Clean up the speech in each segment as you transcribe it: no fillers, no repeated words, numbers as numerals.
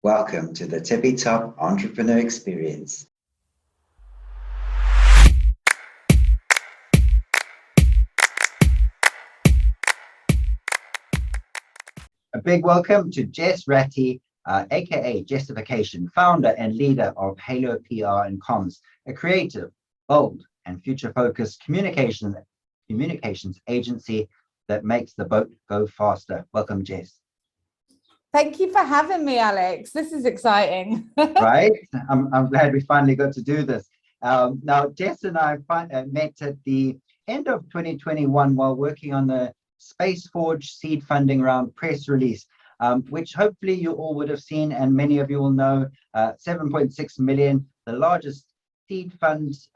Welcome to the Tippy Top Entrepreneur Experience. A big welcome to Jess Ratty, a.k.a. Jessification, founder and leader of Halo PR and Comms, a creative, bold, and future-focused communications agency that makes the boat go faster. Welcome, Jess. Thank you for having me, Alex. This is exciting. Right? I'm glad we finally got to do this. Now, Jess and I met at the end of 2021 while working on the Space Forge seed funding round press release, which hopefully you all would have seen, and many of you will know, 7.6 million, the largest seed funds,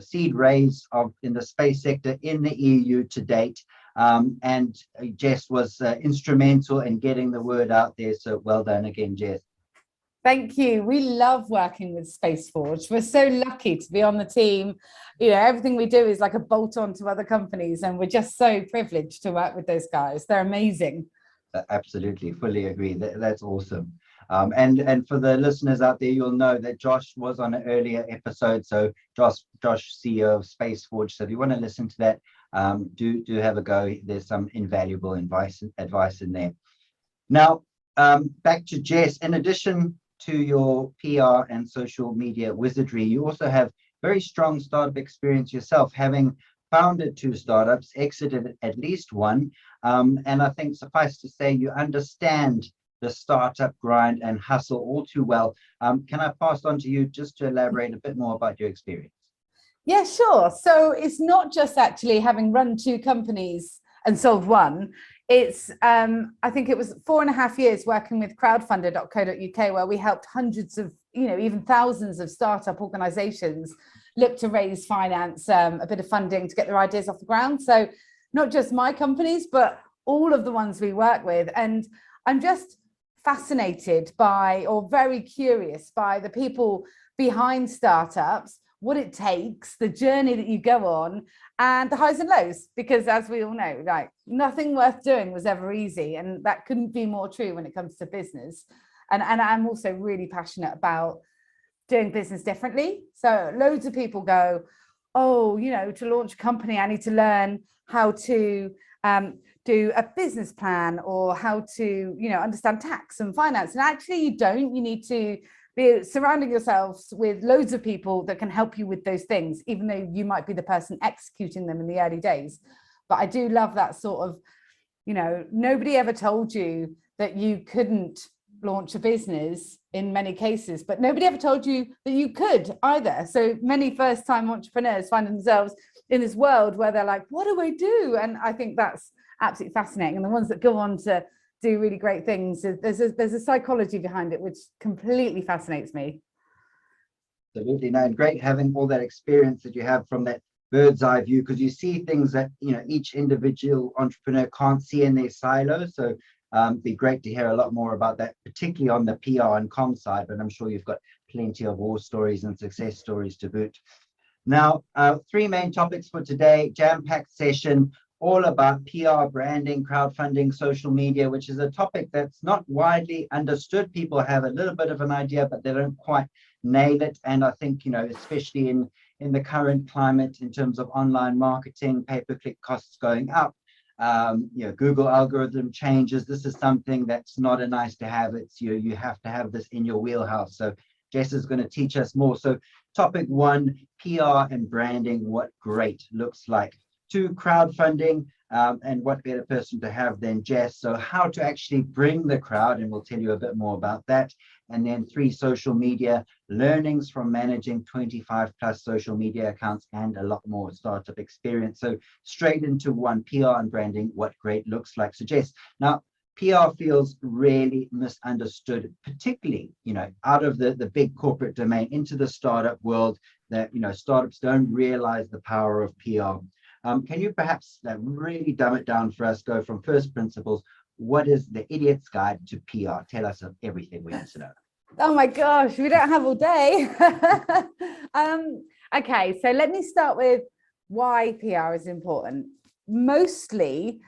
seed raise in the space sector in the EU to date. And Jess was instrumental in getting the word out there. So well done again, Jess. Thank you. We love working with Space Forge. We're so lucky to be on the team. You know, everything we do is like a bolt on to other companies, and we're just so privileged to work with those guys. They're amazing. Absolutely, fully agree. That's awesome. And for the listeners out there, you'll know that Josh was on an earlier episode. So Josh, CEO of Space Forge. So if you want to listen to that, do have a go. There's some invaluable advice in there. Now, back to Jess. In addition to your PR and social media wizardry, you also have very strong startup experience yourself, having founded 2 startups, exited at least one, and I think suffice to say you understand the startup grind and hustle all too well. Can I pass on to you just to elaborate a bit more about your experience? Yeah, sure. So it's not just actually having run 2 companies and sold one. It's, I think it was 4.5 years working with crowdfunder.co.uk, where we helped hundreds of, even thousands of startup organizations look to raise finance, a bit of funding to get their ideas off the ground. So not just my companies, but all of the ones we work with. And I'm just fascinated by, or very curious by, the people behind startups, what it takes, the journey that you go on, and the highs and lows, because as we all know, like, nothing worth doing was ever easy. And that couldn't be more true when it comes to business. And I'm also really passionate about doing business differently. So loads of people go, oh, to launch a company, I need to learn how to do a business plan, or how to, understand tax and finance. And actually you don't. You need to be surrounding yourselves with loads of people that can help you with those things, even though you might be the person executing them in the early days. But I do love that sort of, nobody ever told you that you couldn't launch a business in many cases, but nobody ever told you that you could either. So many first-time entrepreneurs find themselves in this world where they're like, what do I do? And I think that's absolutely fascinating. And the ones that go on to do really great things, there's a psychology behind it which completely fascinates me. Absolutely. No, and great having all that experience that you have from that bird's eye view, because you see things that each individual entrepreneur can't see in their silo. So be great to hear a lot more about that, particularly on the PR and com side, but I'm sure you've got plenty of war stories and success stories to boot. Now, 3 main topics for today, jam-packed session, all about PR, branding, crowdfunding, social media, which is a topic that's not widely understood. People have a little bit of an idea, but they don't quite nail it. And I think, especially in the current climate, in terms of online marketing, pay-per-click costs going up, Google algorithm changes, this is something that's not a nice to have. It's you have to have this in your wheelhouse. So Jess is going to teach us more. So topic 1, PR and branding, what great looks like. 2, crowdfunding, and what better person to have than Jess. So how to actually bring the crowd, and we'll tell you a bit more about that. And then 3, social media, learnings from managing 25 plus social media accounts, and a lot more startup experience. So straight into 1, PR and branding, what great looks like. So Jess, now PR feels really misunderstood, particularly, out of the big corporate domain into the startup world, that, startups don't realize the power of PR. Can you perhaps really dumb it down for us, go from first principles? What is the idiot's guide to PR? Tell us everything we need to know. Oh my gosh, we don't have all day. Okay, so let me start with why PR is important. Mostly,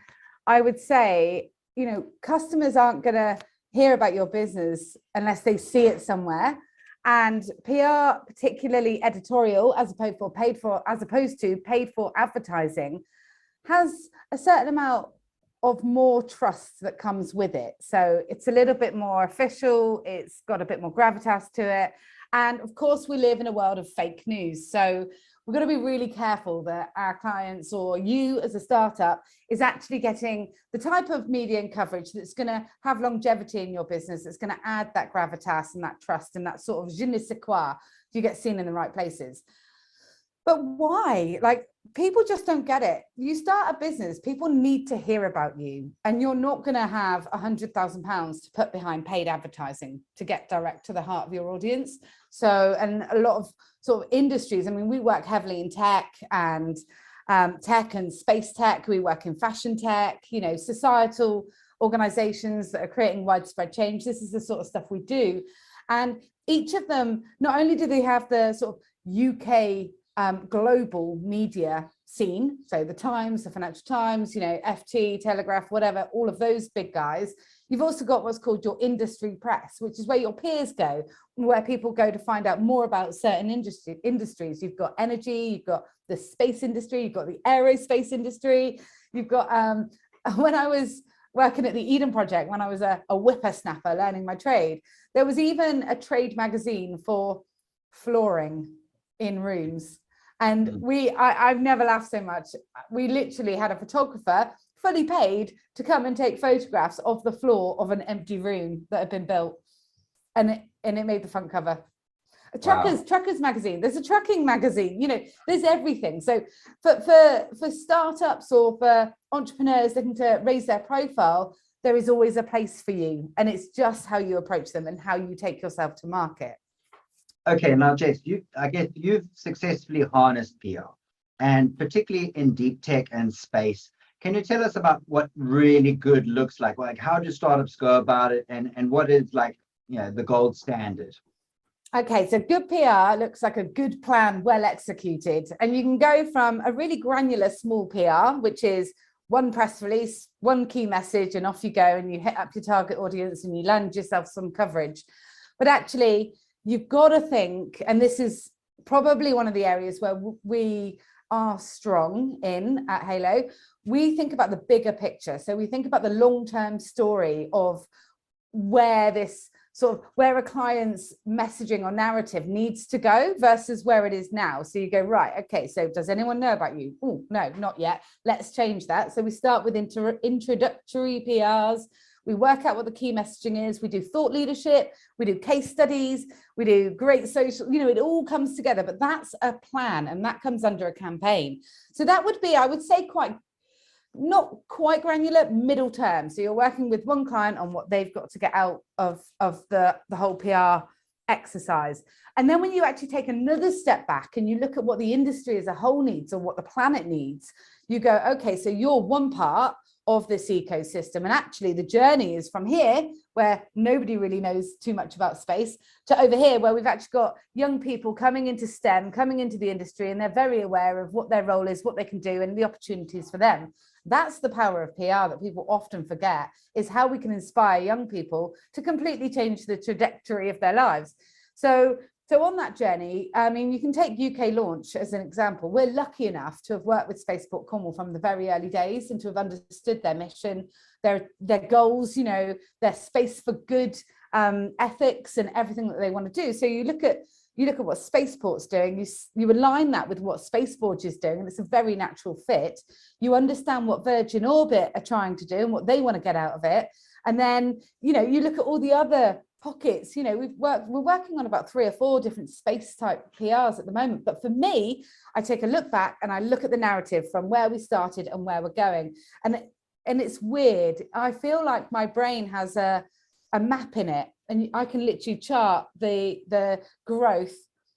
I would say, customers aren't going to hear about your business unless they see it somewhere. And PR, particularly editorial, as opposed to paid for advertising, has a certain amount of more trust that comes with it. So it's a little bit more official, it's got a bit more gravitas to it. And of course, we live in a world of fake news. So we've got to be really careful that our clients or you as a startup is actually getting the type of media and coverage that's going to have longevity in your business, that's going to add that gravitas and that trust and that sort of je ne sais quoi, you get seen in the right places. But why? Like, people just don't get it. You start a business, people need to hear about you, and you're not going to have £100,000 to put behind paid advertising to get direct to the heart of your audience. So, and a lot of sort of industries, I mean, we work heavily in tech and space tech. We work in fashion tech, you know, societal organizations that are creating widespread change. This is the sort of stuff we do. And each of them, not only do they have the sort of UK global media scene, so the Times, the Financial Times, you know, FT, Telegraph, whatever, all of those big guys. You've also got what's called your industry press, which is where your peers go, where people go to find out more about certain industries. You've got energy, you've got the space industry, you've got the aerospace industry, you've got when I was working at the Eden Project, when I was a whippersnapper learning my trade, there was even a trade magazine for flooring in rooms. And I've never laughed so much. We literally had a photographer fully paid to come and take photographs of the floor of an empty room that had been built. And it made the front cover. Truckers magazine, there's a trucking magazine, you know, there's everything. So for startups or for entrepreneurs looking to raise their profile, there is always a place for you. And it's just how you approach them and how you take yourself to market. Okay, now Jess, I guess you've successfully harnessed PR, and particularly in deep tech and space. Can you tell us about what really good looks like? Like, how do startups go about it, and what is, like, you know, the gold standard? Okay, so good PR looks like a good plan, well executed. And you can go from a really granular small PR, which is one press release, one key message, and off you go, and you hit up your target audience and you land yourself some coverage. But actually, you've got to think, and this is probably one of the areas where we are strong in at Halo, we think about the bigger picture. So we think about the long-term story of where this sort of, where a client's messaging or narrative needs to go versus where it is now. So you go, right, okay, so does anyone know about you? Oh, no, not yet. Let's change that. So we start with introductory PRs. We work out what the key messaging is. We do thought leadership. We do case studies. We do great social, you know, it all comes together, but that's a plan and that comes under a campaign. So that would be, I would say, not quite granular, middle term. So you're working with one client on what they've got to get out of the whole PR exercise. And then when you actually take another step back and you look at what the industry as a whole needs or what the planet needs, you go, okay, so you're one part of this ecosystem. And actually the journey is from here, where nobody really knows too much about space, to over here, where we've actually got young people coming into STEM, coming into the industry, and they're very aware of what their role is, what they can do, and the opportunities for them. That's the power of PR that people often forget, is how we can inspire young people to completely change the trajectory of their lives. So on that journey, I mean, you can take UK Launch as an example. We're lucky enough to have worked with Spaceport Cornwall from the very early days and to have understood their mission, their goals, you know, their space for good ethics and everything that they want to do. So you look at what Spaceport's doing, you align that with what Spaceport is doing, and it's a very natural fit. You understand what Virgin Orbit are trying to do and what they want to get out of it. And then, you know, you look at all the other pockets, you know, we're working on about 3 or 4 different space type PRs at the moment. But for me, I take a look back and I look at the narrative from where we started and where we're going. And it's weird. I feel like my brain has a map in it, and I can literally chart the growth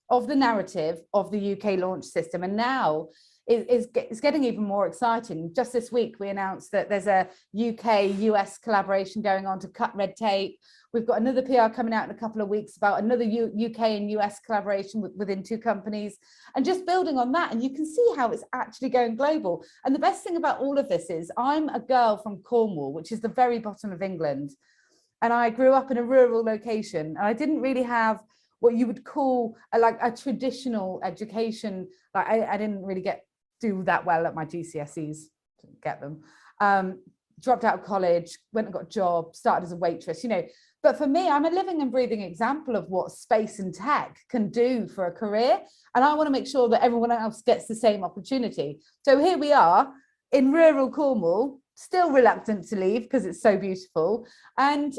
of the narrative of the UK launch system. And now it's getting even more exciting. Just this week, we announced that there's a UK-US collaboration going on to cut red tape. We've got another PR coming out in a couple of weeks about another UK and US collaboration within 2 companies, and just building on that. And you can see how it's actually going global. And the best thing about all of this is I'm a girl from Cornwall, which is the very bottom of England. and I grew up in a rural location, and I didn't really have what you would call a traditional education. Like I didn't really do that well at my GCSEs, didn't get them. Dropped out of college, went and got a job, started as a waitress, But for me, I'm a living and breathing example of what space and tech can do for a career. And I want to make sure that everyone else gets the same opportunity. So here we are in rural Cornwall, still reluctant to leave because it's so beautiful, and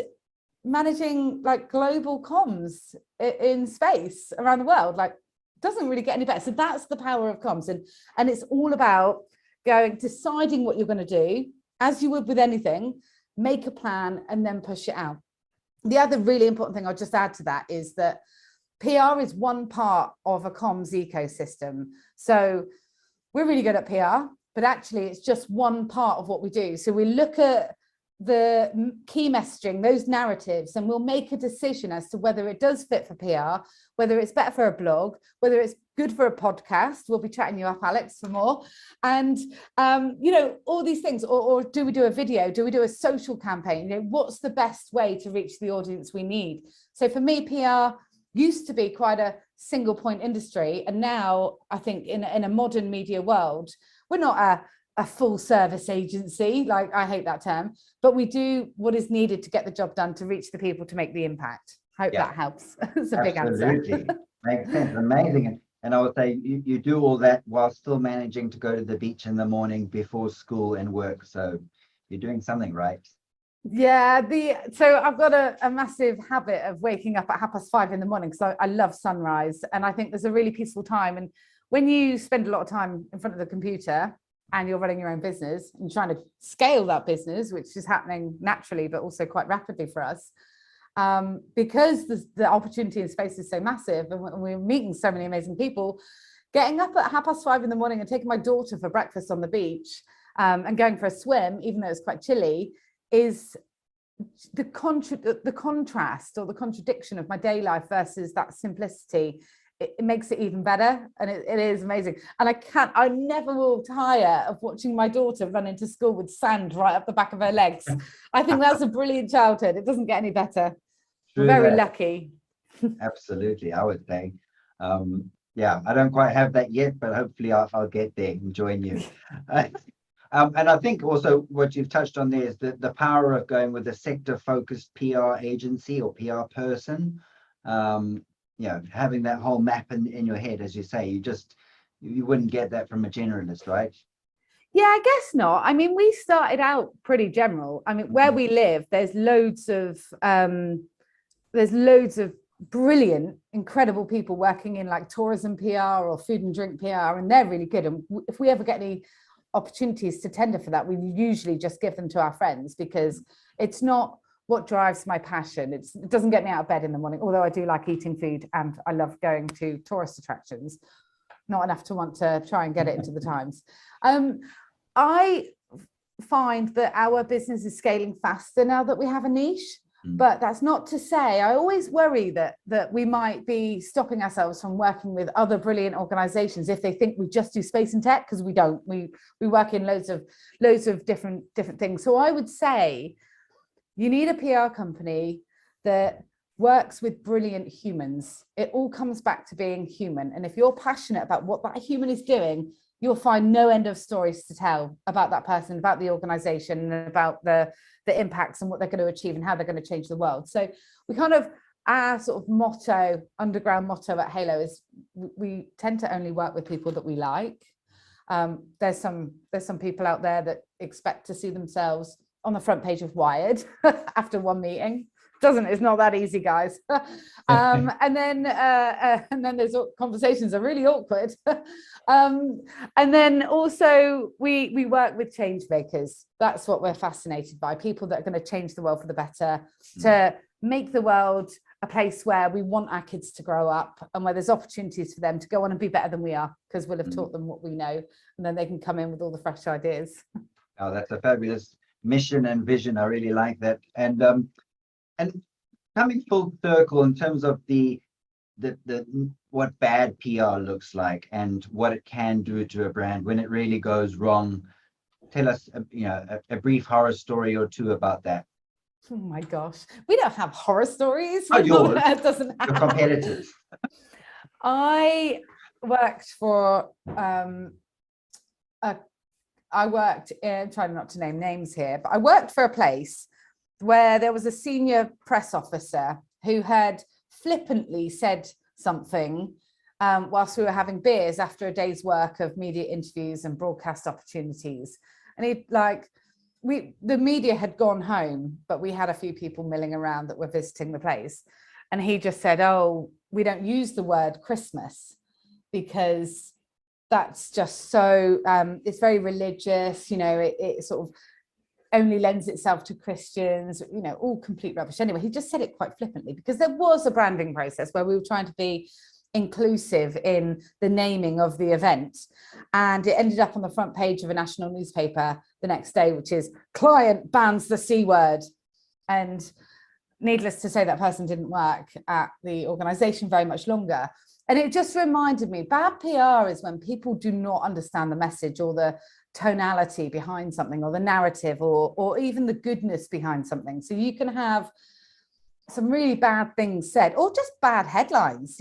managing like global comms in space around the world. Like, doesn't really get any better. So that's the power of comms. And it's all about deciding what you're going to do, as you would with anything, make a plan and then push it out. The other really important thing I'll just add to that is that PR is one part of a comms ecosystem. So we're really good at PR, but actually it's just one part of what we do. So we look at the key messaging, those narratives, and we'll make a decision as to whether it does fit for PR, whether it's better for a blog, whether it's good for a podcast. We'll be chatting you up, Alex, for more. And, all these things, or do we do a video? Do we do a social campaign? What's the best way to reach the audience we need? So for me, PR used to be quite a single point industry. And now I think in a modern media world, we're not a full service agency, like I hate that term, but we do what is needed to get the job done to reach the people to make the impact. Hope that helps. It's a big answer. Absolutely. Makes sense. Amazing. And I would say you do all that while still managing to go to the beach in the morning before school and work. So you're doing something right. Yeah, so I've got a massive habit of waking up at 5:30 in the morning because I love sunrise, and I think there's a really peaceful time. And when you spend a lot of time in front of the computer and you're running your own business and trying to scale that business, which is happening naturally but also quite rapidly for us, because the opportunity in space is so massive, and we're meeting so many amazing people, getting up at 5:30 in the morning and taking my daughter for breakfast on the beach, and going for a swim, even though it's quite chilly, is the contrast or the contradiction of my day life versus that simplicity. It makes it even better, and it is amazing. And I never will tire of watching my daughter run into school with sand right up the back of her legs. I think that's a brilliant childhood. It doesn't get any better. We're very lucky. Absolutely, I would say. I don't quite have that yet, but hopefully I'll get there and join you. And I think also what you've touched on there is the power of going with a sector-focused PR agency or PR person. Having that whole map in your head, as you say, you wouldn't get that from a generalist, right? Yeah, I guess not. I mean, we started out pretty general. I mean, where we live, there's loads of brilliant, incredible people working in like tourism PR or food and drink PR, and they're really good. And if we ever get any opportunities to tender for that, we usually just give them to our friends, because it's not what drives my passion. It doesn't get me out of bed in the morning, although I do like eating food and I love going to tourist attractions. Not enough to want to try and get it into the Times. I find that our business is scaling faster now that we have a niche, but that's not to say, I always worry that we might be stopping ourselves from working with other brilliant organizations if they think we just do space and tech, because we don't. We work in loads of different things. So I would say you need a PR company that works with brilliant humans. It all comes back to being human. And if you're passionate about what that human is doing, you'll find no end of stories to tell about that person, about the organization, and about the impacts and what they're going to achieve and how they're going to change the world. So our sort of motto, underground motto at Halo, is we tend to only work with people that we like. There's some people out there that expect to see themselves on the front page of Wired after one meeting. It's not that easy, guys. And then there's conversations are really awkward. And then also we work with change makers. That's what we're fascinated by, people that are going to change the world for the better, to make the world a place where we want our kids to grow up and where there's opportunities for them to go on and be better than we are, because we'll have taught them what we know, and then they can come in with all the fresh ideas. Oh, that's a fabulous mission and vision. I really like that. And coming full circle in terms of the what bad PR looks like and what it can do to a brand when it really goes wrong. Tell us, a brief horror story or two about that. Oh my gosh, we don't have horror stories. Oh, yours. That doesn't Your happen. competitors. I worked for I worked in, trying not to name names here, but I worked for a place where there was a senior press officer who had flippantly said something whilst we were having beers after a day's work of media interviews and broadcast opportunities. And the media had gone home, but we had a few people milling around that were visiting the place. And he just said, oh, we don't use the word Christmas because that's just so, it's very religious, it sort of only lends itself to Christians, all complete rubbish. Anyway, he just said it quite flippantly because there was a branding process where we were trying to be inclusive in the naming of the event. And it ended up on the front page of a national newspaper the next day, which is client bans the C word. And needless to say, that person didn't work at the organization very much longer. And it just reminded me, bad PR is when people do not understand the message or the tonality behind something or the narrative or even the goodness behind something. So you can have some really bad things said or just bad headlines.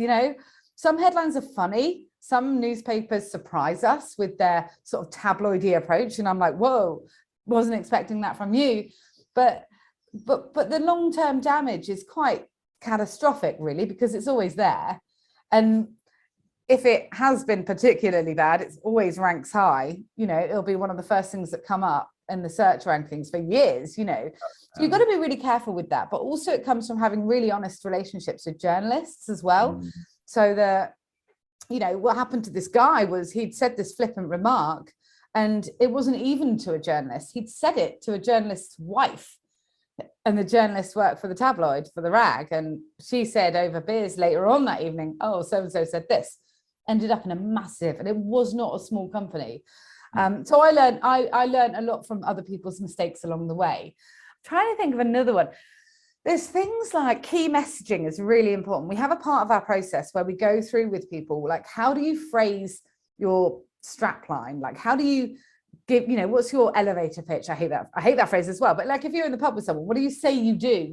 Some headlines are funny. Some newspapers surprise us with their sort of tabloidy approach. And I'm like, whoa, wasn't expecting that from you. But the long-term damage is quite catastrophic, really, because it's always there. And if it has been particularly bad, it always ranks high. It'll be one of the first things that come up in the search rankings for years. So you've got to be really careful with that. But also it comes from having really honest relationships with journalists as well. So that, what happened to this guy was he'd said this flippant remark and it wasn't even to a journalist. He'd said it to a journalist's wife. And the journalist worked for the tabloid, for the rag. And she said over beers later on that evening, oh, so-and-so said this. Ended up in a massive, and it was not a small company. So I learned a lot from other people's mistakes along the way. I'm trying to think of another one. There's things like key messaging is really important. We have a part of our process where we go through with people, like, how do you phrase your strap line? Like, how do you give, what's your elevator pitch? I hate that phrase as well. But like, if you're in the pub with someone, what do you say you do?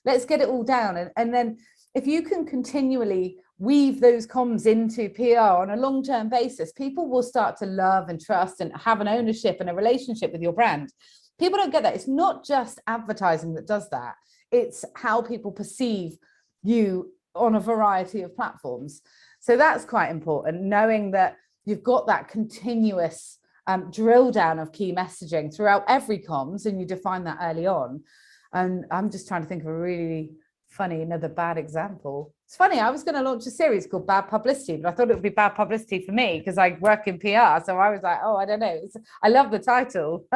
Let's get it all down. And then if you can continually weave those comms into PR on a long-term basis, people will start to love and trust and have an ownership and a relationship with your brand. People don't get that. It's not just advertising that does that. It's how people perceive you on a variety of platforms. So that's quite important, knowing that you've got that continuous drill down of key messaging throughout every comms, and you define that early on. And I'm just trying to think of a really funny, another bad example. It's funny, I was going to launch a series called Bad Publicity, but I thought it would be bad publicity for me because I work in PR. So I was like, oh, I don't know. I love the title.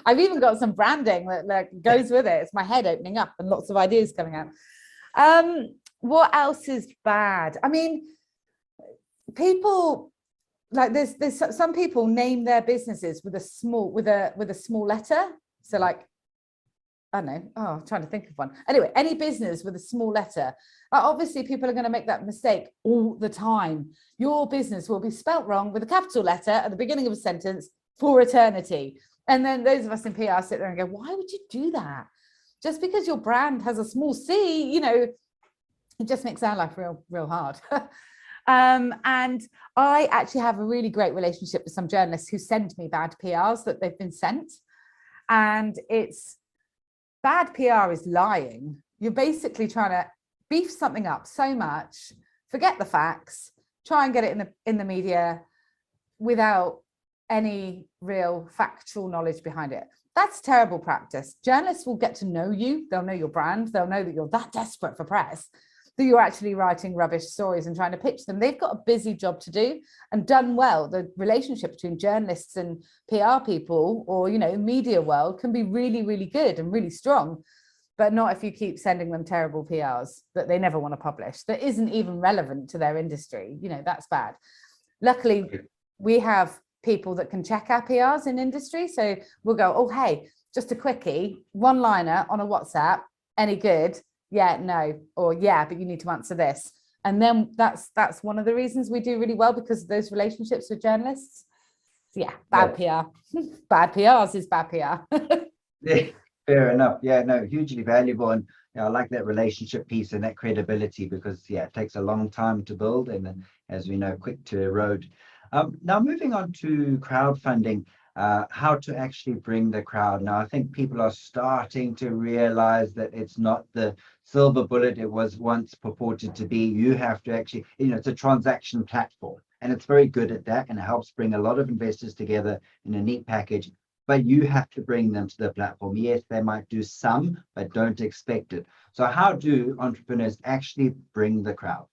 I've even got some branding that goes with it. It's my head opening up and lots of ideas coming out. What else is bad? I mean, people, like there's some people name their businesses with a small letter. So like, I don't know. Oh, I'm trying to think of one. Anyway, any business with a small letter. Obviously, people are going to make that mistake all the time. Your business will be spelt wrong with a capital letter at the beginning of a sentence for eternity. And then those of us in PR sit there and go, why would you do that? Just because your brand has a small c, it just makes our life real hard. And I actually have a really great relationship with some journalists who send me bad PRs that they've been sent. And it's bad PR is lying. You're basically trying to beef something up so much, forget the facts, try and get it in the media without any real factual knowledge behind it. That's terrible practice. Journalists will get to know you. They'll know your brand. They'll know that you're that desperate for press that you're actually writing rubbish stories and trying to pitch them. They've got a busy job to do, and done well, the relationship between journalists and PR people or, media world can be really, really good and really strong, but not if you keep sending them terrible PRs that they never want to publish, that isn't even relevant to their industry. That's bad. Luckily, we have people that can check our PRs in industry. So we'll go, oh, hey, just a quickie, one liner on a WhatsApp, any good? Yeah, no, or yeah, but you need to answer this. And then that's one of the reasons we do really well, because of those relationships with journalists. So yeah, bad PR. Bad PRs is bad PR. Fair enough. Yeah, no, hugely valuable. And I like that relationship piece and that credibility because, yeah, it takes a long time to build and then, as we know, quick to erode. Now, moving on to crowdfunding, how to actually bring the crowd. Now, I think people are starting to realize that it's not the silver bullet it was once purported to be. You have to actually, it's a transaction platform and it's very good at that and it helps bring a lot of investors together in a neat package. But you have to bring them to the platform. Yes, they might do some, but don't expect it. So how do entrepreneurs actually bring the crowd?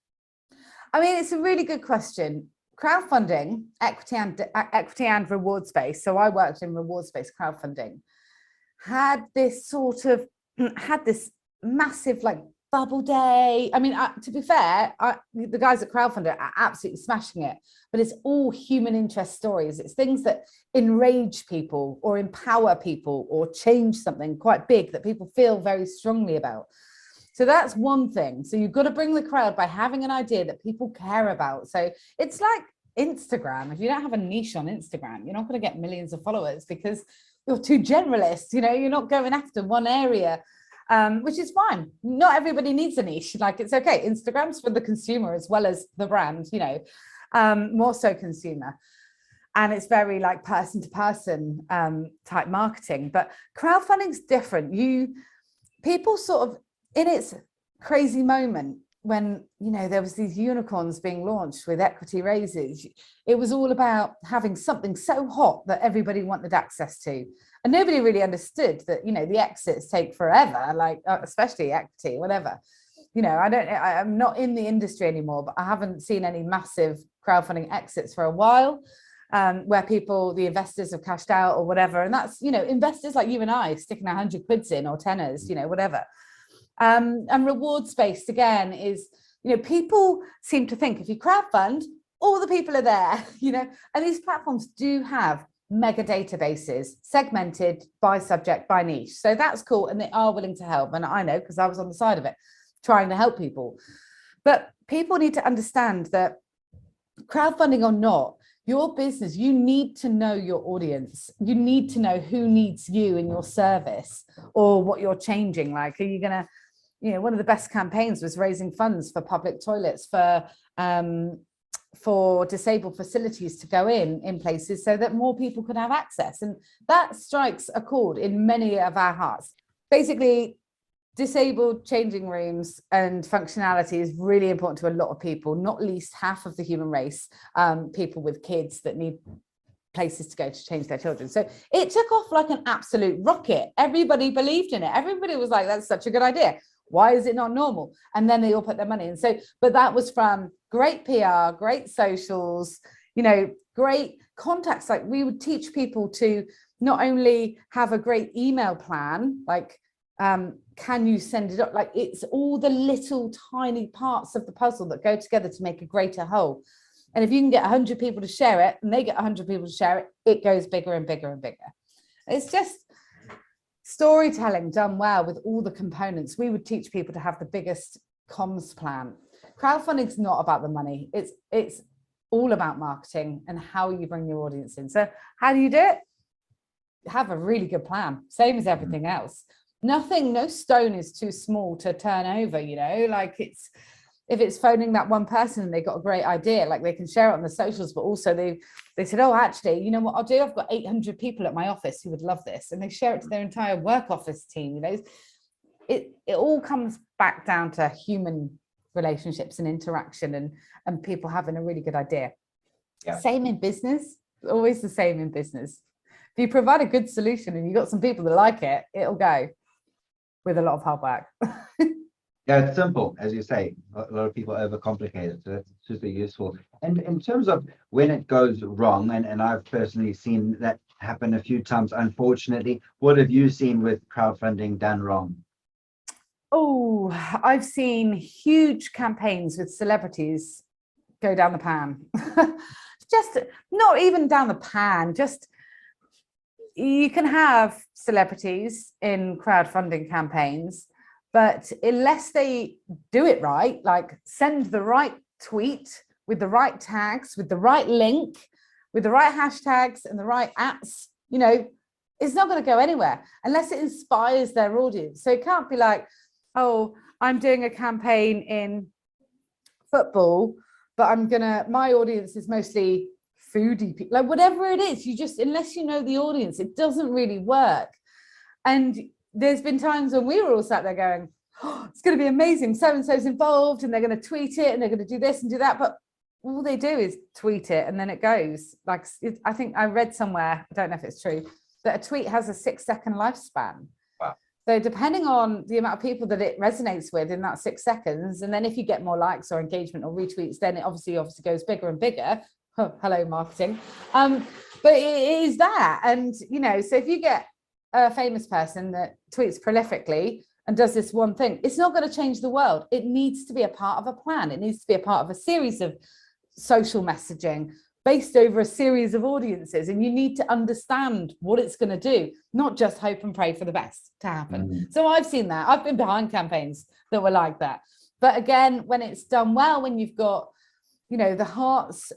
I mean, it's a really good question. Crowdfunding, equity and rewards based. So I worked in rewards based crowdfunding. Had this had this massive like bubble day. I mean, to be fair, the guys at Crowdfunder are absolutely smashing it, but it's all human interest stories. It's things that enrage people or empower people or change something quite big that people feel very strongly about. So that's one thing. So you've got to bring the crowd by having an idea that people care about. So it's like Instagram. If you don't have a niche on Instagram, you're not going to get millions of followers because you're too generalist. You're not going after one area. Which is fine. Not everybody needs a niche. Like, it's okay. Instagram's for the consumer as well as the brand, more so consumer. And it's very like person to person type marketing. But crowdfunding's different. People sort of in its crazy moment when, there was these unicorns being launched with equity raises, it was all about having something so hot that everybody wanted access to. And nobody really understood that, the exits take forever, like especially equity, whatever. I'm not in the industry anymore, but I haven't seen any massive crowdfunding exits for a while, where the investors have cashed out or whatever. And that's, investors like you and I sticking 100 quids in or tenors, whatever. And rewards based again is, people seem to think if you crowdfund, all the people are there, and these platforms do have mega databases segmented by subject, by niche. So that's cool. And they are willing to help. And I know because I was on the side of it trying to help people. But people need to understand that crowdfunding or not, your business, you need to know your audience. You need to know who needs you in your service or what you're changing. Like, are you going to, one of the best campaigns was raising funds for public toilets for disabled facilities to go in places so that more people could have access. And that strikes a chord in many of our hearts. Basically, disabled changing rooms and functionality is really important to a lot of people, not least half of the human race, people with kids that need places to go to change their children. So it took off like an absolute rocket. Everybody believed in it. Everybody was like, that's such a good idea. Why is it not normal? And then they all put their money in. So, but that was from great PR, great socials, great contacts. Like, we would teach people to not only have a great email plan, like, can you send it up? Like, it's all the little tiny parts of the puzzle that go together to make a greater whole. And if you can get 100 people to share it and they get 100 people to share it, it goes bigger and bigger and bigger. It's just storytelling done well with all the components. We would teach people to have the biggest comms plan. Crowdfunding is not about the money. It's all about marketing and how you bring your audience in. So how do you do it? Have a really good plan, same as everything else. No stone is too small to turn over, like, if it's phoning that one person and they got a great idea, like, they can share it on the socials, but also they said, oh, actually, you know what I'll do? I've got 800 people at my office who would love this. And they share it to their entire work office team. It all comes back down to human relationships and interaction and people having a really good idea. Yeah. Same in business, always the same in business. If you provide a good solution and you got some people that like it, it'll go with a lot of hard work. Yeah, it's simple, as you say. A lot of people overcomplicate it, so that's super useful. And in terms of when it goes wrong, and I've personally seen that happen a few times, unfortunately, what have you seen with crowdfunding done wrong? Oh, I've seen huge campaigns with celebrities go down the pan. Just not even down the pan, just you can have celebrities in crowdfunding campaigns, but unless they do it right, like send the right tweet with the right tags, with the right link, with the right hashtags and the right apps, it's not going to go anywhere unless it inspires their audience. So it can't be like, oh, I'm doing a campaign in football, but my audience is mostly foodie people, like whatever it is, you just, unless you know the audience, it doesn't really work. And there's been times when we were all sat there going, oh, it's going to be amazing, so and so's involved and they're going to tweet it and they're going to do this and do that, but all they do is tweet it and then it goes. Like, I think I read somewhere, I don't know if it's true, that a tweet has a 6-second lifespan. Wow. So depending on the amount of people that it resonates with in that 6 seconds, and then if you get more likes or engagement or retweets, then it obviously goes bigger and bigger. Oh, hello, marketing. But it is that. And, you know, so if you get a famous person that tweets prolifically and does this one thing, it's not going to change the world. It needs to be a part of a plan. It needs to be a part of a series of social messaging based over a series of audiences, and you need to understand what it's going to do, not just hope and pray for the best to happen. So I've seen that. I've been behind campaigns that were like that. But again, when it's done well, when you've got, you know, the hearts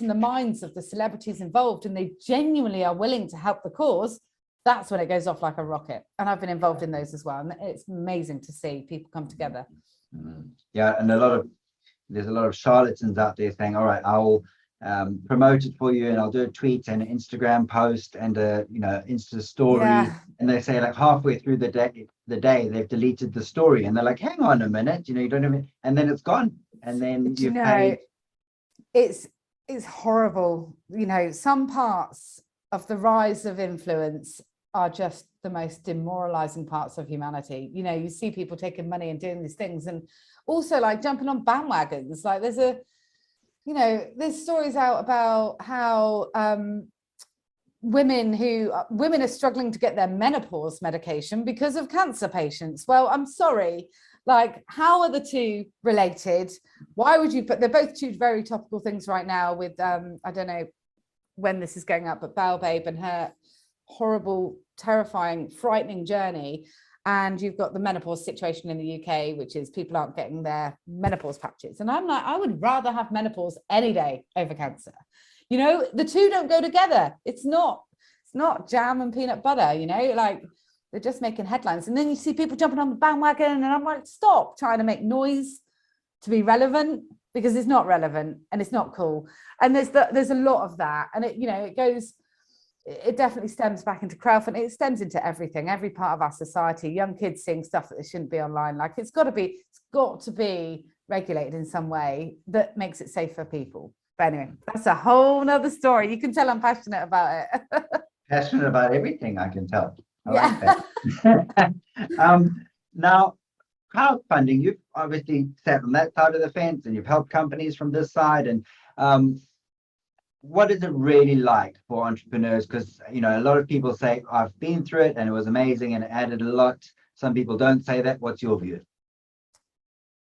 and the minds of the celebrities involved, and they genuinely are willing to help the cause, that's when it goes off like a rocket. And I've been involved in those as well, and it's amazing to see people come together. Yeah, and there's a lot of charlatans out there saying, all right, I'll promote it for you, and I'll do a tweet and an Instagram post and a, you know, Insta story. Yeah. And they say like halfway through the day they've deleted the story, and they're like, hang on a minute, you know, you don't even, and then it's gone, and then you've paid. It's horrible. You know, some parts of the rise of influence are just the most demoralizing parts of humanity. You know, you see people taking money and doing these things, and also like jumping on bandwagons. Like there's stories out about how women are struggling to get their menopause medication because of cancer patients. Well, I'm sorry, like, how are the two related? Why would you they're both two very topical things right now with I don't know when this is going up, but Babe and her horrible, terrifying, frightening journey. And you've got the menopause situation in the UK, which is people aren't getting their menopause patches. And I'm like, I would rather have menopause any day over cancer. You know, the two don't go together. It's not jam and peanut butter, you know, like they're just making headlines. And then you see people jumping on the bandwagon, and I'm like, stop trying to make noise to be relevant, because it's not relevant and it's not cool. And there's a lot of that. And it, you know, it definitely stems back into crowdfunding. It stems into everything, every part of our society. Young kids seeing stuff that they shouldn't be online. Like, it's got to be regulated in some way that makes it safe for people. But anyway, that's a whole nother story. You can tell I'm passionate about it. Passionate about everything, I can tell. Like that. Now, crowdfunding, you've obviously sat on that side of the fence, and you've helped companies from this side. And what is it really like for entrepreneurs? Because, you know, a lot of people say, I've been through it and it was amazing and it added a lot. Some people don't say that. What's your view?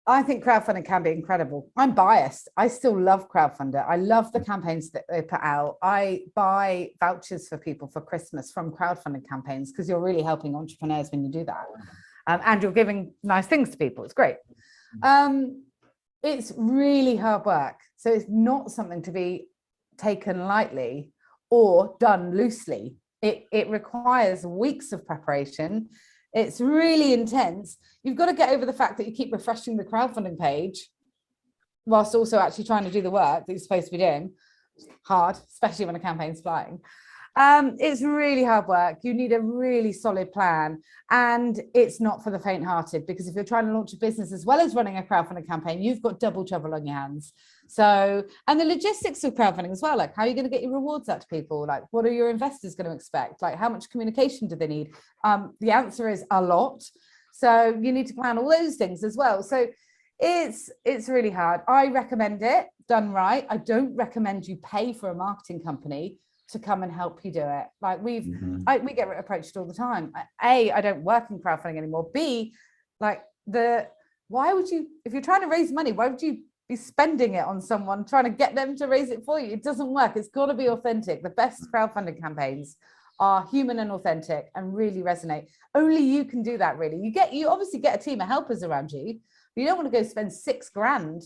I think crowdfunding can be incredible. I'm biased. I still love crowdfunder. I love the campaigns that they put out. I buy vouchers for people for Christmas from crowdfunding campaigns, because you're really helping entrepreneurs when you do that. And you're giving nice things to people. It's great. It's really hard work. So it's not something to be taken lightly or done loosely. It requires weeks of preparation. It's really intense. You've got to get over the fact that you keep refreshing the crowdfunding page whilst also actually trying to do the work that you're supposed to be doing. Hard, especially when a campaign's flying. It's really hard work. You need a really solid plan, and it's not for the faint-hearted, because if you're trying to launch a business as well as running a crowdfunding campaign, you've got double trouble on your hands. So, and the logistics of crowdfunding as well, like how are you going to get your rewards out to people? Like, what are your investors going to expect? Like, how much communication do they need? The answer is a lot. So you need to plan all those things as well. So it's really hard. I recommend it done right. I don't recommend you pay for a marketing company to come and help you do it. Like we get approached all the time. A, I don't work in crowdfunding anymore. B, like why would you, if you're trying to raise money, why would you be spending it on someone, trying to get them to raise it for you? It doesn't work. It's got to be authentic. The best crowdfunding campaigns are human and authentic and really resonate. Only you can do that, really. You obviously get a team of helpers around you, but you don't want to go spend $6,000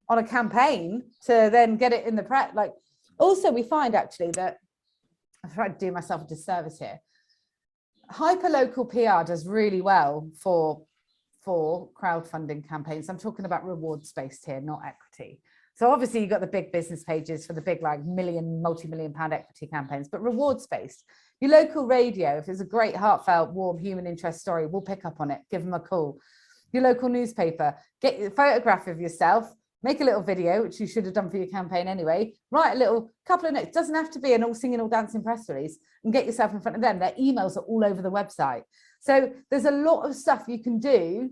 on a campaign to then get it in the press. Like, also, we find actually that I'm trying to do myself a disservice here, hyperlocal PR does really well for crowdfunding campaigns. I'm talking about rewards based here, not equity. So obviously you've got the big business pages for the big like multi-million pound equity campaigns, but rewards based. Your local radio, if it's a great heartfelt, warm human interest story, we'll pick up on it, give them a call. Your local newspaper, get a photograph of yourself, make a little video, which you should have done for your campaign anyway, write a little couple of notes, doesn't have to be an all singing, all dancing press release, and get yourself in front of them. Their emails are all over the website. So there's a lot of stuff you can do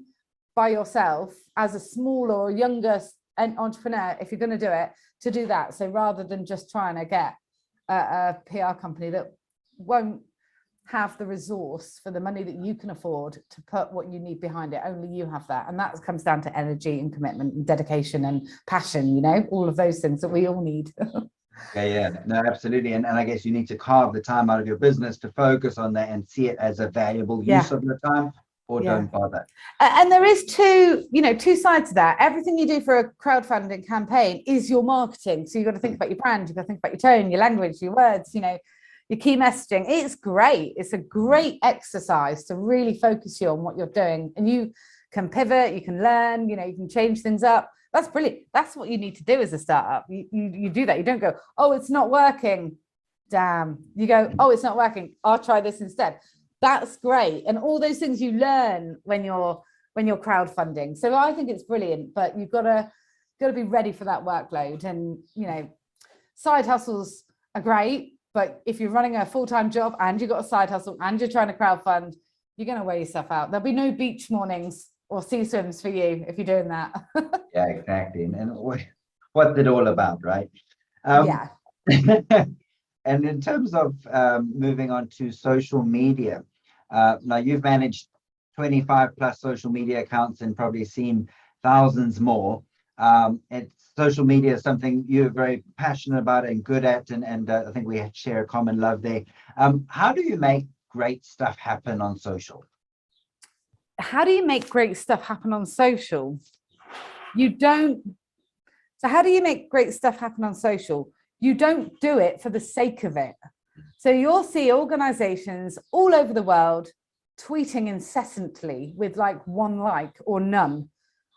by yourself as a small or younger entrepreneur, if you're going to do it, to do that. So rather than just trying to get a PR company that won't have the resource for the money that you can afford to put what you need behind it, only you have that. And that comes down to energy and commitment and dedication and passion, you know, all of those things that we all need. Yeah, no, absolutely. And I guess you need to carve the time out of your business to focus on that and see it as a valuable use of your time, or don't bother. And there is two sides to that. Everything you do for a crowdfunding campaign is your marketing. So you've got to think about your brand, you've got to think about your tone, your language, your words, you know, your key messaging. It's great. It's a great exercise to really focus you on what you're doing. And you can pivot, you can learn, you know, you can change things up. That's brilliant. That's what you need to do as a startup. You do that. You don't go, oh, it's not working. Damn. You go, oh, it's not working. I'll try this instead. That's great. And all those things you learn when you're crowdfunding. So I think it's brilliant, but you've got to be ready for that workload. And, you know, side hustles are great, but if you're running a full-time job and you've got a side hustle and you're trying to crowdfund, you're going to wear yourself out. There'll be no beach mornings or sea swims for you if you're doing that. Yeah, exactly. And what's it all about, right? Yeah. And in terms of moving on to social media, now you've managed 25 plus social media accounts and probably seen thousands more. And social media is something you're very passionate about and good at, and I think we share a common love there. How do you make great stuff happen on social? How do you make great stuff happen on social? So how do you make great stuff happen on social? You don't do it for the sake of it. So you'll see organizations all over the world tweeting incessantly with like one like or none.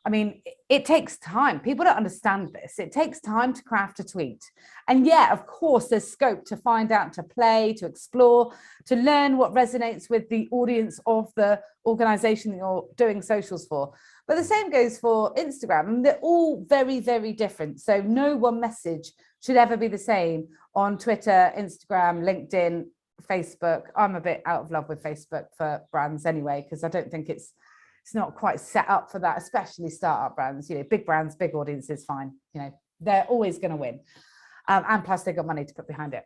I mean, it takes time. People don't understand this. It takes time to craft a tweet. And yeah, of course, there's scope to find out, to play, to explore, to learn what resonates with the audience of the organization that you're doing socials for. But the same goes for Instagram. And they're all very, very different. So no one message should ever be the same on Twitter, Instagram, LinkedIn, Facebook. I'm a bit out of love with Facebook for brands anyway, because I don't think it's not quite set up for that, especially startup brands. You know, big brands, big audiences, fine. You know, they're always going to win. And plus they've got money to put behind it.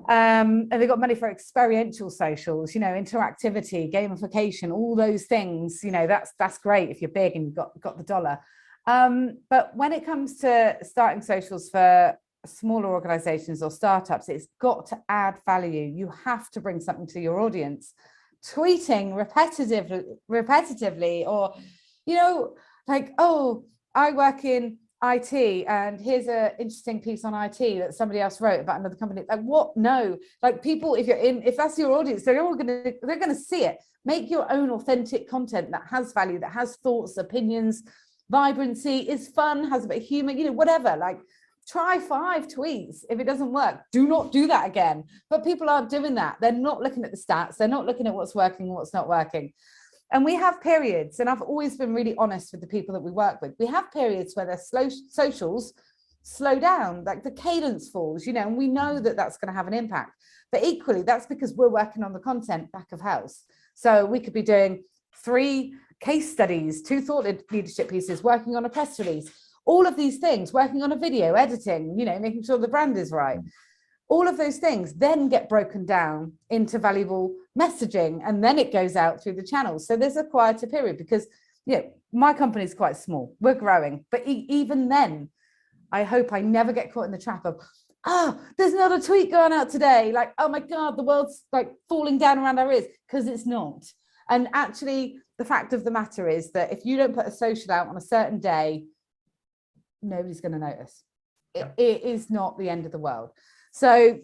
And they've got money for experiential socials, you know, interactivity, gamification, all those things. You know, that's great if you're big and you've got the dollar. But when it comes to starting socials for smaller organizations or startups, it's got to add value. You have to bring something to your audience. Tweeting repetitively, or, you know, like, oh, I work in IT and here's an interesting piece on IT that somebody else wrote about another company. Like, what? No, like, people, if that's your audience, they're going to see it. Make your own authentic content that has value, that has thoughts, opinions, vibrancy, is fun, has a bit of humor, you know, whatever. Like, try 5 tweets. If it doesn't work, do not do that again. But people aren't doing that. They're not looking at the stats. They're not looking at what's working and what's not working. And we have periods, and I've always been really honest with the people that we work with. We have periods where their socials slow down, like the cadence falls, you know, and we know that that's going to have an impact. But equally, that's because we're working on the content back of house. So we could be doing 3 case studies, 2 thought leadership pieces, working on a press release, all of these things, working on a video, editing, you know, making sure the brand is right. All of those things then get broken down into valuable messaging, and then it goes out through the channels. So there's a quieter period because, you know, my company is quite small. We're growing. But even then, I hope I never get caught in the trap of, there's not a tweet going out today. Like, oh my God, the world's like falling down around our ears, because it's not. And actually, the fact of the matter is that if you don't put a social out on a certain day, nobody's going to notice. It is not the end of the world. So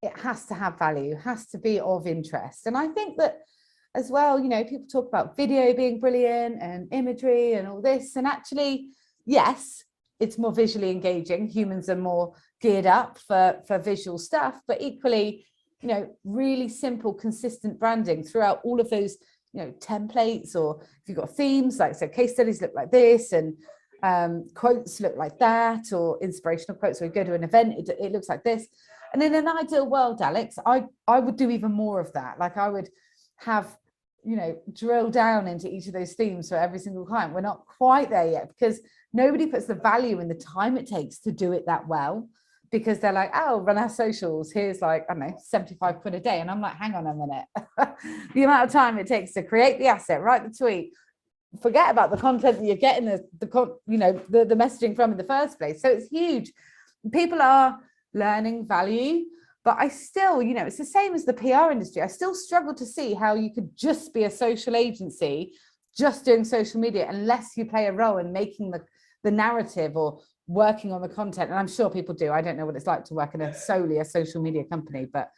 it has to have value, has to be of interest. And I think that as well, you know, people talk about video being brilliant and imagery and all this, and actually, yes, it's more visually engaging. Humans are more geared up for visual stuff, but equally, you know, really simple, consistent branding throughout all of those, you know, templates, or if you've got themes, like so case studies look like this, and quotes look like that, or inspirational quotes, or you go to an event, it looks like this. And in an ideal world, Alex, I would do even more of that. Like I would have, you know, drill down into each of those themes for every single client. We're not quite there yet because nobody puts the value in the time it takes to do it that well, because they're like, oh, run our socials, here's like, I don't know, 75 quid a day. And I'm like, hang on a minute. The amount of time it takes to create the asset, write the tweet, forget about the content that you're getting the messaging from in the first place. So it's huge. People are learning value, but I still, you know, it's the same as the PR industry. I still struggle to see how you could just be a social agency, just doing social media, unless you play a role in making the narrative or working on the content. And I'm sure people do. I don't know what it's like to work in solely a social media company, but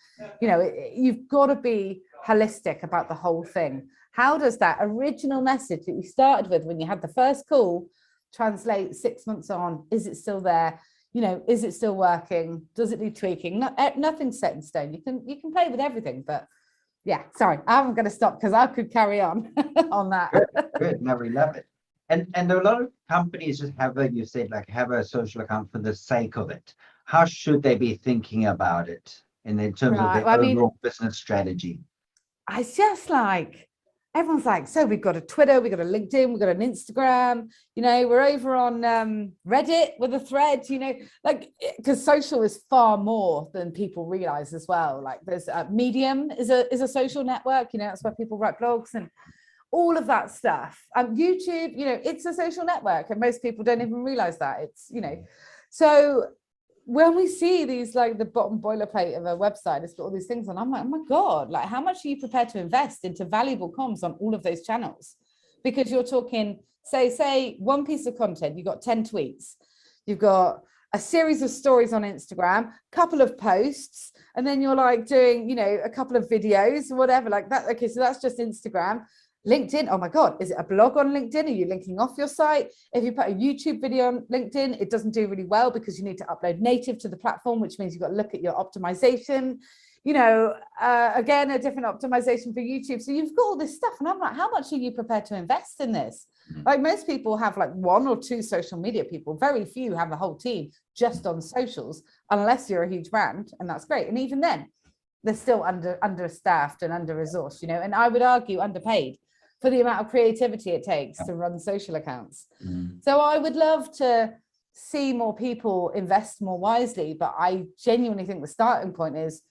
you know, you've got to be holistic about the whole thing. How does that original message that you started with when you had the first call translate 6 months on? Is it still there? You know, is it still working? Does it need tweaking? Nothing's set in stone. You can play with everything, but yeah, sorry, I'm going to stop because I could carry on on that. Good. No, we love it. And a lot of companies just have you said, like, have a social account for the sake of it. How should they be thinking about it in terms of their overall business strategy? I just like, everyone's like, so we've got a Twitter, we've got a LinkedIn, we've got an Instagram, you know, we're over on Reddit with a thread, you know, like, because social is far more than people realize as well. Like there's Medium is a social network, you know, that's where people write blogs and all of that stuff. YouTube, you know, it's a social network, and most people don't even realize that. It's, you know, so when we see these, like the bottom boilerplate of a website, it's got all these things, and I'm like, oh my God, like how much are you prepared to invest into valuable comms on all of those channels? Because you're talking, say one piece of content, you've got 10 tweets, you've got a series of stories on Instagram, couple of posts, and then you're like doing, you know, a couple of videos or whatever like that. Okay, so that's just Instagram. LinkedIn, oh my God, is it a blog on LinkedIn? Are you linking off your site? If you put a YouTube video on LinkedIn, it doesn't do really well because you need to upload native to the platform, which means you've got to look at your optimization, you know, again, a different optimization for YouTube. So you've got all this stuff. And I'm like, how much are you prepared to invest in this? Like most people have like 1 or 2 social media people. Very few have a whole team just on socials, unless you're a huge brand, and that's great. And even then, they're still understaffed and under-resourced, you know, and I would argue underpaid for the amount of creativity it takes to run social accounts. So I would love to see more people invest more wisely, but I genuinely think the starting point is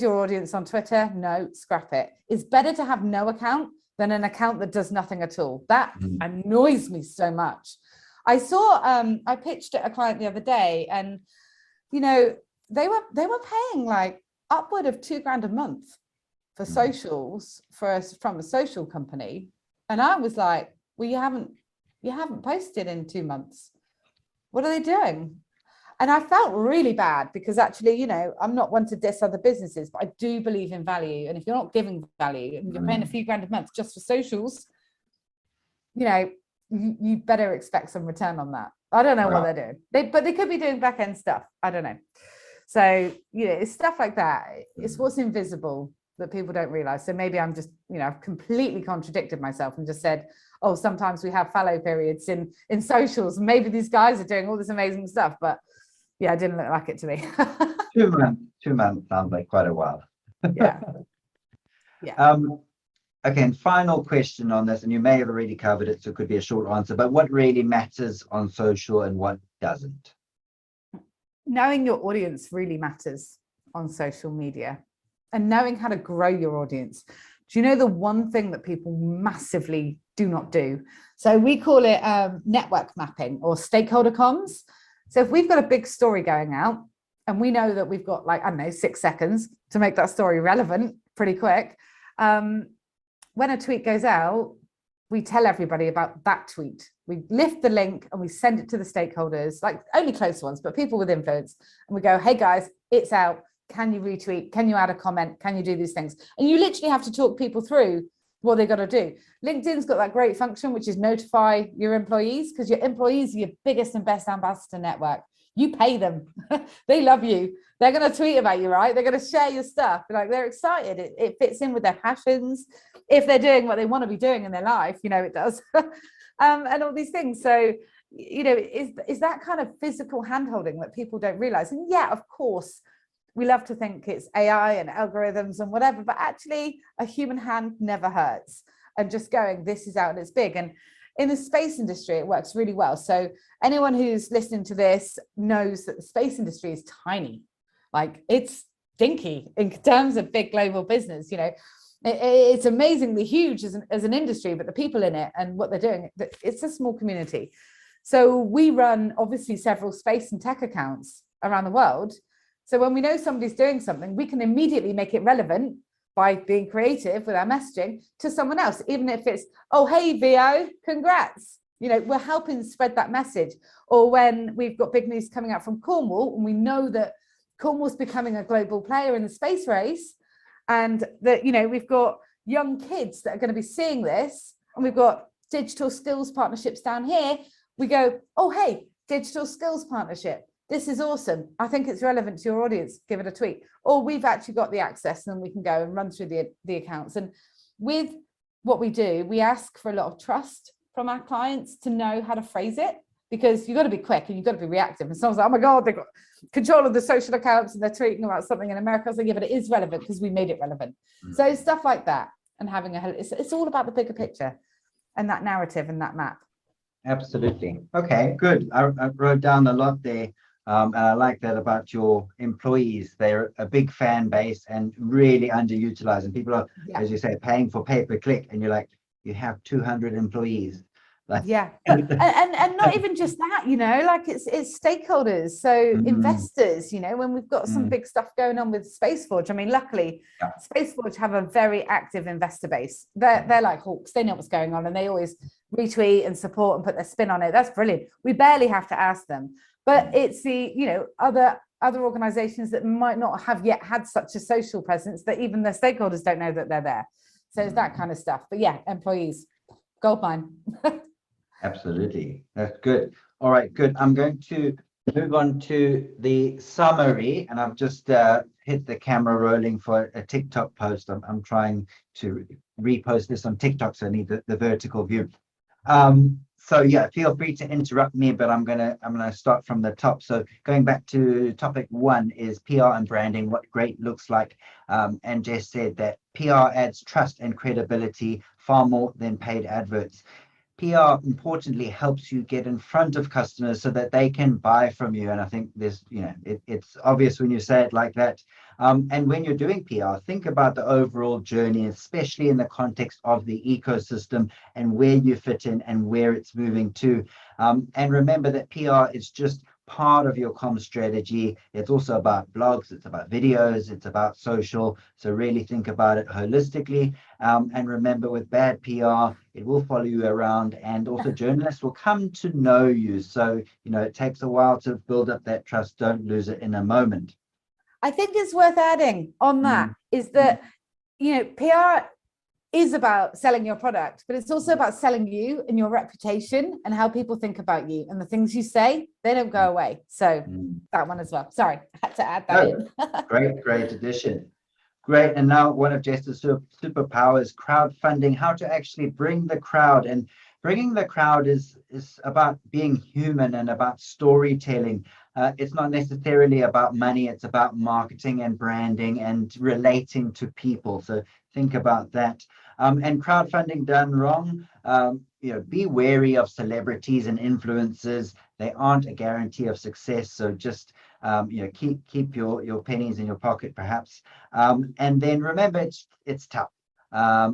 your audience on Twitter? No, scrap it. It's better to have no account than an account that does nothing at all. That annoys me so much. I saw, I pitched at a client the other day, and, you know, they were paying like upward of $2,000 a month for socials from a social company. And I was like, well, you haven't posted in 2 months. What are they doing? And I felt really bad because actually, you know, I'm not one to diss other businesses, but I do believe in value. And if you're not giving value and you're paying a few grand a month just for socials, you know, you better expect some return on that. I don't know what they're doing. But they could be doing back end stuff. I don't know. So, you know, it's stuff like that. It's what's invisible that people don't realize. So maybe I'm just, you know, I've completely contradicted myself and just said, oh, sometimes we have fallow periods in socials. Maybe these guys are doing all this amazing stuff, but yeah, it didn't look like it to me. 2 months sounds like quite a while. Yeah. Yeah. Okay, and final question on this, and you may have already covered it, so it could be a short answer, but what really matters on social and what doesn't? Knowing your audience really matters on social media, and knowing how to grow your audience. Do you know the one thing that people massively do not do? So we call it network mapping or stakeholder comms. So if we've got a big story going out and we know that we've got like, I don't know, 6 seconds to make that story relevant pretty quick. When a tweet goes out, we tell everybody about that tweet. We lift the link and we send it to the stakeholders, like only close ones, but people with influence. And we go, hey guys, it's out. can you retweet, can you add a comment, can you do these things? And you literally have to talk people through what they got to do. LinkedIn's got that great function, which is notify your employees, because your employees are your biggest and best ambassador network. You pay them. They love you. They're going to tweet about you, right? They're going to share your stuff. Like, they're excited. It fits in with their passions. If they're doing what they want to be doing in their life, it does. And all these things. So, is that kind of physical handholding that people don't realize. And yeah, of course, we love to think it's AI and algorithms and whatever, but actually a human hand never hurts. And just going, this is out and it's big. And in the space industry, it works really well. So anyone who's listening to this knows that the space industry is tiny. Like, it's dinky in terms of big global business. It's amazingly huge as an industry, but the people in it and what they're doing, it's a small community. So we run obviously several space and tech accounts around the world. So when we know somebody's doing something, we can immediately make it relevant by being creative with our messaging to someone else, even if it's, oh, hey, VO, congrats. We're helping spread that message. Or when we've got big news coming out from Cornwall, and we know that Cornwall's becoming a global player in the space race, and that, we've got young kids that are going to be seeing this, and we've got digital skills partnerships down here. We go, oh, hey, digital skills partnership. This is awesome. I think it's relevant to your audience. Give it a tweet. Or we've actually got the access, and then we can go and run through the accounts. And with what we do, we ask for a lot of trust from our clients to know how to phrase it, because you've got to be quick and you've got to be reactive. And someone's like, oh my God, they've got control of the social accounts and they're tweeting about something in America. I was like, yeah, but it is relevant because we made it relevant. So stuff like that, and having it's all about the bigger picture and that narrative and that map. Absolutely. Okay, good. I wrote down a lot there. And I like that about your employees. They're a big fan base and really underutilized. And people are, as you say, paying for pay-per-click. And you're like, you have 200 employees. Like, yeah, but, and not even just that, like it's stakeholders. So investors, when we've got some big stuff going on with SpaceForge. I mean, luckily, SpaceForge have a very active investor base. They're like hawks. They know what's going on, and they always retweet and support and put their spin on it. That's brilliant. We barely have to ask them. But it's the, other organizations that might not have yet had such a social presence that even their stakeholders don't know that they're there. So it's that kind of stuff. But yeah, employees, goldmine. Absolutely. That's good. All right, good. I'm going to move on to the summary, and I've just hit the camera rolling for a TikTok post. I'm trying to repost this on TikTok, so I need the vertical view. So yeah, feel free to interrupt me, but I'm gonna start from the top. So going back to topic 1 is PR and branding, what great looks like. And Jess said that PR adds trust and credibility far more than paid adverts. PR importantly helps you get in front of customers so that they can buy from you. And I think there's, it's obvious when you say it like that. And when you're doing PR, think about the overall journey, especially in the context of the ecosystem and where you fit in and where it's moving to. And remember that PR is just part of your comm strategy. It's also about blogs, it's about videos, it's about social. So really think about it holistically. And remember, with bad PR, it will follow you around, and also journalists will come to know you. So, it takes a while to build up that trust. Don't lose it in a moment. I think it's worth adding on that is that, PR is about selling your product, but it's also about selling you and your reputation and how people think about you, and the things you say, they don't go away. So that one as well. Sorry, I had to add that in. Great addition. Great. And now one of Jess's superpowers, crowdfunding, how to actually bring the crowd. And bringing the crowd is about being human and about storytelling. It's not necessarily about money. It's about marketing and branding and relating to people. So think about that. And crowdfunding done wrong, be wary of celebrities and influencers. They aren't a guarantee of success. So just keep your pennies in your pocket, perhaps. And then remember, it's tough.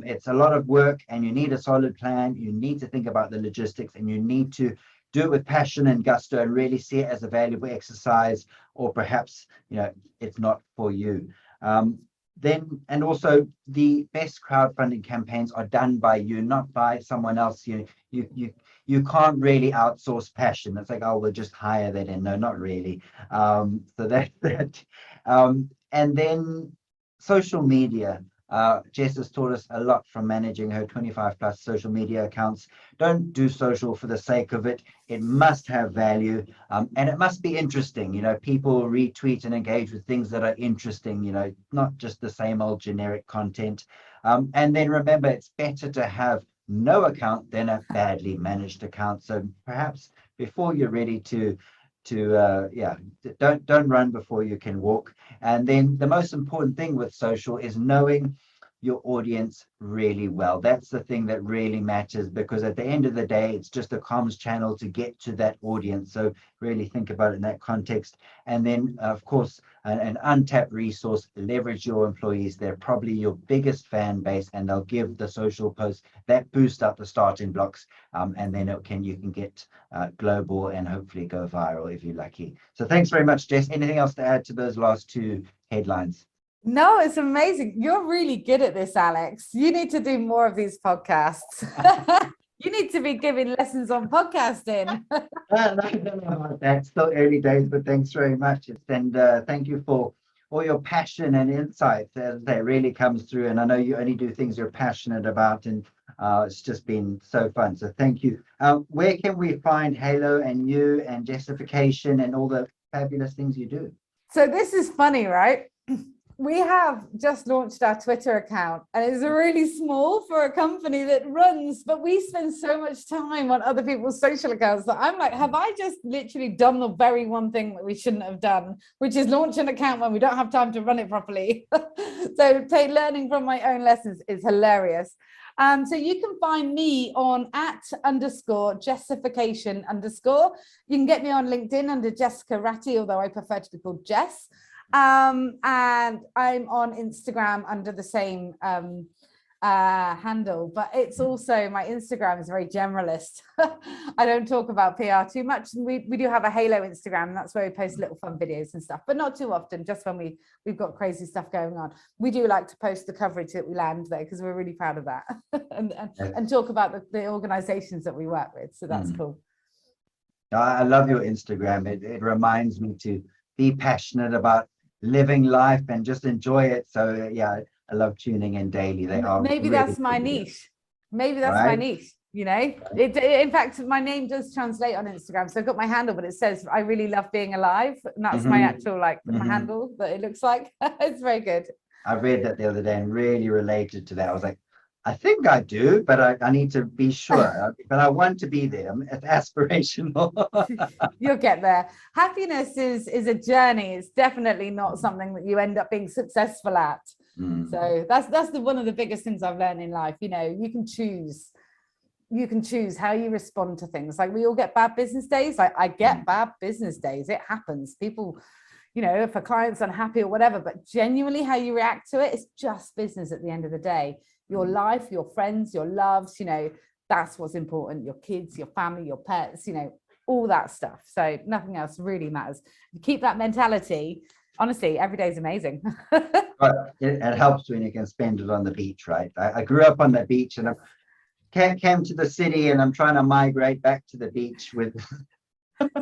It's a lot of work, and you need a solid plan. You need to think about the logistics, and you need to do it with passion and gusto and really see it as a valuable exercise, or perhaps it's not for you. Then, and also the best crowdfunding campaigns are done by you, not by someone else. You can't really outsource passion. It's like, oh, we'll just hire that in. No, not really. So that's that. And then social media. Jess has taught us a lot from managing her 25 plus social media accounts. Don't do social for the sake of it. It must have value, and it must be interesting. People retweet and engage with things that are interesting, not just the same old generic content. And then remember, it's better to have no account than a badly managed account. So perhaps before you're ready to don't run before you can walk. And then the most important thing with social is knowing your audience really well. That's the thing that really matters, because at the end of the day, it's just a comms channel to get to that audience. So really think about it in that context. And then, of course, an untapped resource, leverage your employees. They're probably your biggest fan base, and they'll give the social posts that boost up the starting blocks. And then you can get global and hopefully go viral if you're lucky. So thanks very much, Jess. Anything else to add to those last two headlines? No, it's amazing. You're really good at this, Alex. You need to do more of these podcasts. You need to be giving lessons on podcasting. I don't know about that. Still early days, but thanks very much. And thank you for all your passion and insight that really comes through. And I know you only do things you're passionate about, and it's just been so fun. So thank you. Where can we find Halo and you and Jessification and all the fabulous things you do? So this is funny, right? We have just launched our Twitter account, and it's really small for a company that runs, but we spend so much time on other people's social accounts that I'm like, have I just literally done the very one thing that we shouldn't have done, which is launch an account when we don't have time to run it properly? So learning from my own lessons is hilarious. So you can find me on @_Jessification_. You can get me on LinkedIn under Jessica Ratty, although I prefer to be called Jess. And I'm on Instagram under the same handle, but it's also, my Instagram is very generalist. I don't talk about PR too much. We do have a Halo Instagram, and that's where we post little fun videos and stuff, but not too often, just when we've got crazy stuff going on. We do like to post the coverage that we land there, because we're really proud of that. and talk about the organizations that we work with, so that's cool. I love your Instagram. It reminds me to be passionate about living life and just enjoy it. So yeah, I love tuning in daily. Maybe that's my niche. Maybe that's my niche. In fact, my name does translate on Instagram. So I've got my handle, but it says I really love being alive, and that's my actual my handle that it looks like. It's very good. I read that the other day and really related to that. I was like, I think I do, but I need to be sure. But I want to be there. It's aspirational. You'll get there. Happiness is a journey. It's definitely not something that you end up being successful at. So that's one of the biggest things I've learned in life. You can choose how you respond to things. Like, we all get bad business days. Like, I get bad business days. It happens. People, if a client's unhappy or whatever, but genuinely how you react to it, it's just business at the end of the day. Your life, your friends, your loves, that's what's important. Your kids, your family, your pets, all that stuff. So nothing else really matters. You keep that mentality. Honestly, every day is amazing. But it helps when you can spend it on the beach, right? I grew up on the beach, and I came to the city, and I'm trying to migrate back to the beach with.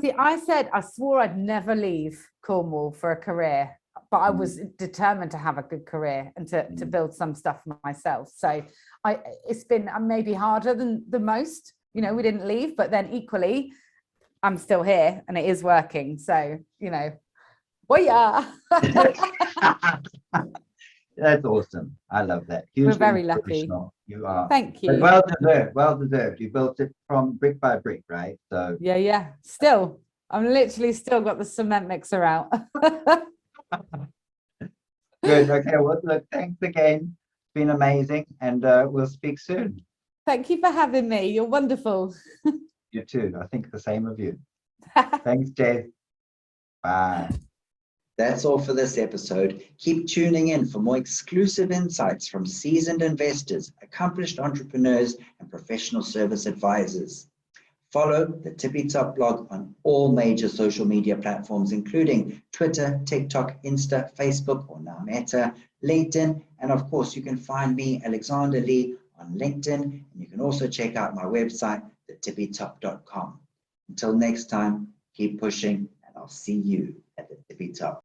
See, I swore I'd never leave Cornwall for a career, but I was determined to have a good career and to build some stuff for myself. So it's been maybe harder than the most. We didn't leave, but then equally, I'm still here and it is working. So, yeah. That's awesome. I love that. We're very lucky. You are. Thank you. But well deserved. Well deserved. You built it from brick by brick, right? So yeah. Still, I'm literally still got the cement mixer out. Good. Okay. Well, look, thanks again. It's been amazing, and we'll speak soon. Thank you for having me. You're wonderful. You too. I think the same of you. Thanks, Jay. Bye. That's all for this episode. Keep tuning in for more exclusive insights from seasoned investors, accomplished entrepreneurs, and professional service advisors. Follow the Tippy Top blog on all major social media platforms, including Twitter, TikTok, Insta, Facebook, or now Meta, LinkedIn, and of course, you can find me, Alexander Lee, on LinkedIn, and you can also check out my website, thetippytop.com. Until next time, keep pushing, and I'll see you at the Tippy Top.